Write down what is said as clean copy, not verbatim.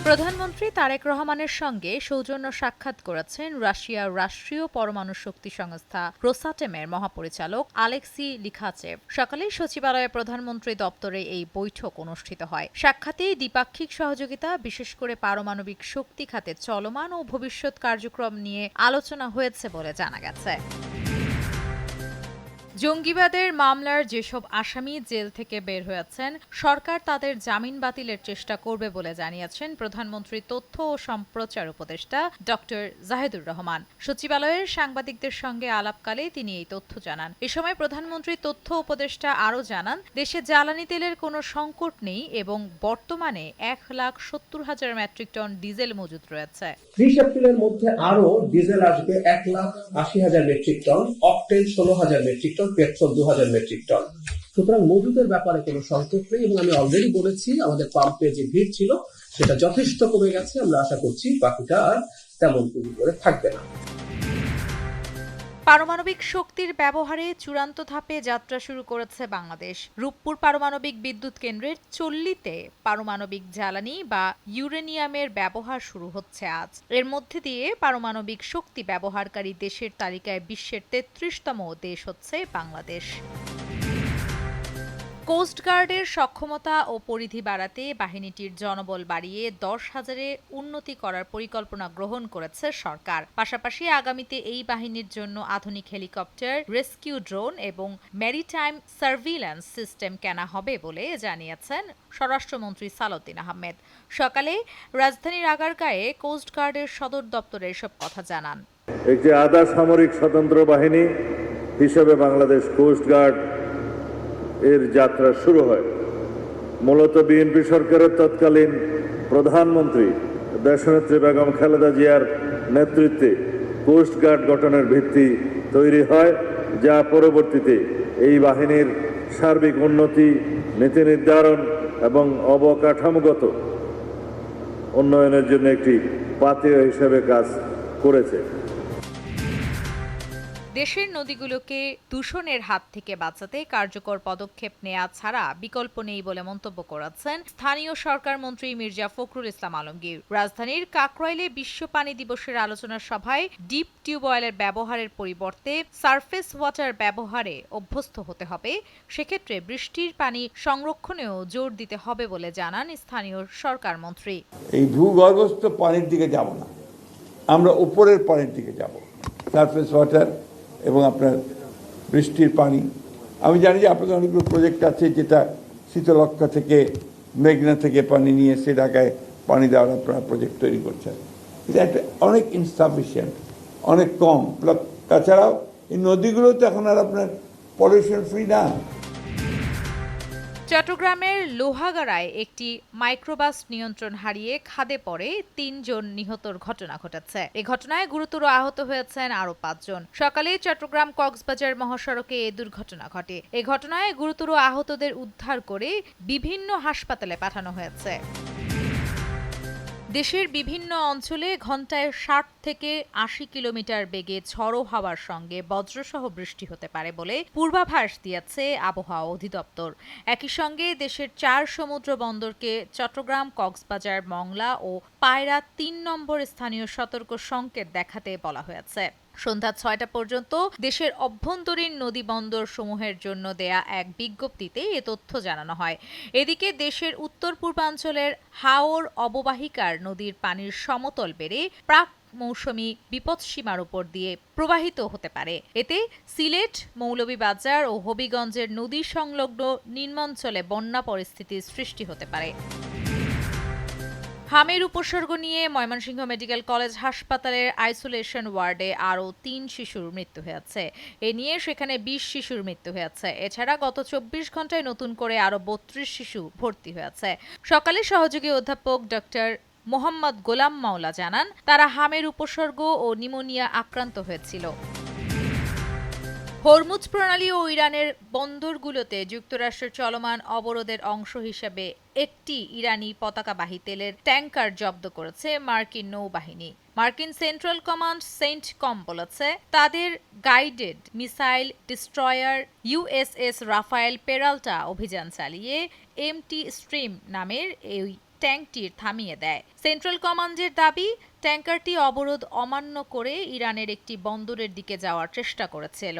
প্রধানমন্ত্রী তারেক রহমানের সঙ্গে সৌজন্য সাক্ষাৎ করেছেন রাশিয়ার রাষ্ট্রীয় পরমাণু শক্তি সংস্থা রোসাটেমের মহাপরিচালক আলেক্সি লিখাচেভ। সকালে সচিবালয়ে প্রধানমন্ত্রী দপ্তরে এই বৈঠক অনুষ্ঠিত হয়। সাক্ষাতে দ্বিপাক্ষিক সহযোগিতা, বিশেষ করে পারমাণবিক শক্তি খাতে চলমান ও ভবিষ্যৎ কার্যক্রম নিয়ে আলোচনা হয়েছে বলে জানা গেছে। জঙ্গিবাদের মামলার যেসব আসামি জেল থেকে বের হয়েছেন, সরকার তাদের জামিন বাতিলের চেষ্টা করবে বলে জানিয়েছেন প্রধানমন্ত্রী তথ্য ও সম্প্রচার উপদেষ্টা ডক্টর জাহিদুর রহমান। সচিবালয়ের সাংবাদিকদের সঙ্গে আলাপকালে তিনি এই তথ্য জানান। এ সময় প্রধানমন্ত্রী তথ্য উপদেষ্টা আরও জানান, দেশে জ্বালানি তেলের কোনো সংকট নেই এবং বর্তমানে 1,70,000 মেট্রিক টন ডিজেল মজুত রয়েছে। 30 এপ্রিলের মধ্যে আরো ডিজেল আসবে 1,80,000 metric ton, octane 16,000 metric ton, petrol 2,000 metric ton. সুতরাং মজুদের ব্যাপারে কোনো সংকট নেই এবং আমি অলরেডি বলেছি আমাদের পাম্পে যে ভিড় ছিল সেটা যথেষ্ট কমে গেছে। আমরা আশা করছি বাকিটা আর তেমন করে থাকবে না। পারমাণবিক শক্তির ব্যবহারে চূড়ান্ত ধাপে যাত্রা শুরু করেছে বাংলাদেশ। রূপপুর পারমাণবিক বিদ্যুৎ কেন্দ্রের চল্লিতে পারমাণবিক জ্বালানি বা ইউরেনিয়ামের ব্যবহার শুরু হচ্ছে আজ। এর মধ্যে দিয়ে পারমাণবিক শক্তি ব্যবহারকারী দেশের তালিকায় বিশ্বের 33তম দেশ হচ্ছে বাংলাদেশ। কোস্টগার্ডের সক্ষমতা ও পরিধি বাড়াতে বাহিনীটির জনবল বাড়িয়ে 10,000-এ উন্নতি করার পরিকল্পনা গ্রহণ করেছে সরকার। পাশাপাশি আগামীতে এই বাহিনীর জন্য আধুনিক হেলিকপ্টার, রেস্কিউ ড্রোন এবং ম্যারিটাইম সার্ভিল্যান্স সিস্টেম কেনা হবে বলে জানিয়েছেন স্বরাষ্ট্রমন্ত্রী সালাউদ্দিন আহমেদ। সকালে রাজধানীর আগারগাঁয়ে কোস্টগার্ডের সদর দপ্তরে এসব কথা জানান। একটি আধা সামরিক স্বতন্ত্র বাহিনী হিসেবে বাংলাদেশ কোস্টগার্ড এর যাত্রা শুরু হয়। মূলত বিএনপি সরকারের তৎকালীন প্রধানমন্ত্রী দেশনেত্রী বেগম খালেদা জিয়ার নেতৃত্বে কোস্টগার্ড গঠনের ভিত্তি তৈরি হয়, যা পরবর্তীতে এই বাহিনীর সার্বিক উন্নতি, নীতি নির্ধারণ এবং অবকাঠামোগত উন্নয়নের জন্য একটি পাথেয় হিসেবে কাজ করেছে। দেশের নদীগুলোকে দূষণের হাত থেকে বাঁচাতে কার্যকর পদক্ষেপ নেওয়া ছাড়া বিকল্প নেই বলে মন্তব্য করেছেন স্থানীয় সরকার মন্ত্রী মির্জা ফখরুল ইসলাম আলমগীর। রাজধানীর কাকরাইলে বিশ্ব পানি দিবসের আলোচনা সভায় ডিপ টিউবওয়েলের ব্যবহারের পরিবর্তে সারফেস ওয়াটার ব্যবহারে অভ্যস্ত হতে হবে। সেক্ষেত্রে বৃষ্টির পানি সংরক্ষণেও জোর দিতে হবে বলে জানান স্থানীয় সরকার মন্ত্রী। এই ভূগর্ভস্থ পানির দিকে যাব না, আমরা উপরের পানির দিকে যাব। সারফেস ওয়াটার এবং আপনার বৃষ্টির পানি। আমি জানি যে আপনাদের অনেকগুলো প্রজেক্ট আছে যেটা শীতলক্ষ্যা থেকে, মেঘনা থেকে পানি নিয়ে এসে ঢাকায় পানি দেওয়ার আপনারা প্রজেক্ট তৈরি করছেন। এটা একটা অনেক ইনসাফিসিয়েন্ট, অনেক কম। তাছাড়াও এই নদীগুলো তো এখন আর আপনার পলিউশন ফ্রি না। চট্টগ্রামের লোহাগাড়ায় একটি মাইক্রোবাস নিয়ন্ত্রণ হারিয়ে খাদে পড়ে 3 জন নিহতর ঘটনা ঘটেছে। এ ঘটনায় গুরুতর আহত হয়েছেন আরও 5 জন। সকালে চট্টগ্রাম কক্সবাজার মহাসড়কে এ দুর্ঘটনা ঘটে। এ ঘটনায় গুরুতর আহতদের উদ্ধার করে বিভিন্ন হাসপাতালে পাঠানো হয়েছে। দেশের বিভিন্ন অঞ্চলে ঘণ্টায় 60 থেকে 80 কিলোমিটার বেগে ঝড়ো হাওয়ার সঙ্গে বজ্রসহ বৃষ্টি হতে পারে বলে পূর্বাভাস দিয়েছে আবহাওয়া অধিদপ্তর। একই সঙ্গে দেশের 4 সমুদ্র বন্দরকে চট্টগ্রাম, কক্সবাজার, মংলা ও পায়রা 3 নম্বর স্থানীয় সতর্ক সংকেত দেখাতে বলা হয়েছে। সন্ধ্যা 6টা পর্যন্ত দেশের অভ্যন্তরীণ নদী বন্দর সমূহের জন্য দেয়া এক বিজ্ঞপ্তিতে এ তথ্য জানানো হয়। এদিকে দেশের উত্তর পূর্বাঞ্চলের হাওর অববাহিকার নদীর পানির সমতল বেড়ে প্রাক মৌসুমী বিপদসীমার উপর দিয়ে প্রবাহিত হতে পারে। এতে সিলেট, মৌলভীবাজার ও হবিগঞ্জের নদী সংলগ্ন নিম্নাঞ্চলে বন্যা পরিস্থিতির সৃষ্টি হতে পারে। হামের উপসর্গ নিয়ে ময়মনসিংহ মেডিকেল কলেজ হাসপাতালের আইসোলেশন ওয়ার্ডে আরও 3 শিশুর মৃত্যু হয়েছে। এ নিয়ে সেখানে 20 শিশুর মৃত্যু হয়েছে। এছাড়া গত 24 ঘন্টায় নতুন করে আরও 32 শিশু ভর্তি হয়েছে। সকালে সহযোগী অধ্যাপক ডক্টর মোহাম্মদ গোলাম মাওলা জানান, তারা হামের উপসর্গ ও নিউমোনিয়া আক্রান্ত হয়েছিল। হরমুজ প্রণালী ও ইরানের বন্দরগুলোতে যুক্তরাষ্ট্রের চলমান অবরোধের অংশ হিসেবে একটি ইরানি পতাকাবাহী তেলের ট্যাঙ্কার জব্দ করেছে মার্কিন নৌবাহিনী। মার্কিন সেন্ট্রাল কমান্ড সেন্টকম বলেছে, তাদের guided missile destroyer USS Rafael Peralta অভিযান চালিয়ে এমটি স্ট্রিম নামের এই ট্যাঙ্কটির থামিয়ে দেয়। সেন্ট্রাল কমান্ডের দাবি, ট্যাঙ্কারটি অবরোধ অমান্য করে ইরানের একটি বন্দরের দিকে যাওয়ার চেষ্টা করেছিল।